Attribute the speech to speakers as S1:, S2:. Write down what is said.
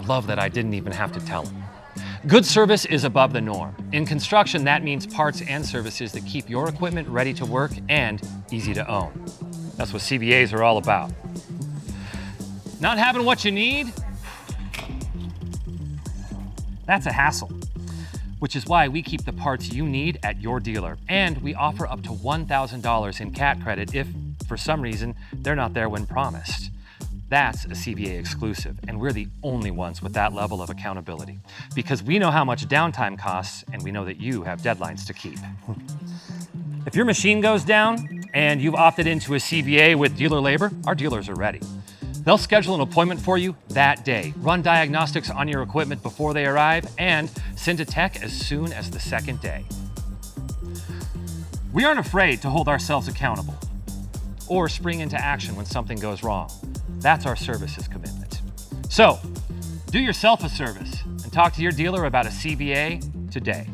S1: love that I didn't even have to tell him. Good service is above the norm. In construction, that means parts and services that keep your equipment ready to work and easy to own. That's what CVAs are all about. Not having what you need? That's a hassle, which is why we keep the parts you need at your dealer. And we offer up to $1,000 in CAT credit if, for some reason, they're not there when promised. That's a CVA exclusive, and we're the only ones with that level of accountability because we know how much downtime costs and we know that you have deadlines to keep. If your machine goes down and you've opted into a CVA with dealer labor, our dealers are ready. They'll schedule an appointment for you that day, run diagnostics on your equipment before they arrive, and send a tech as soon as the second day. We aren't afraid to hold ourselves accountable or spring into action when something goes wrong. That's our services commitment. So, do yourself a service and talk to your dealer about a CVA today.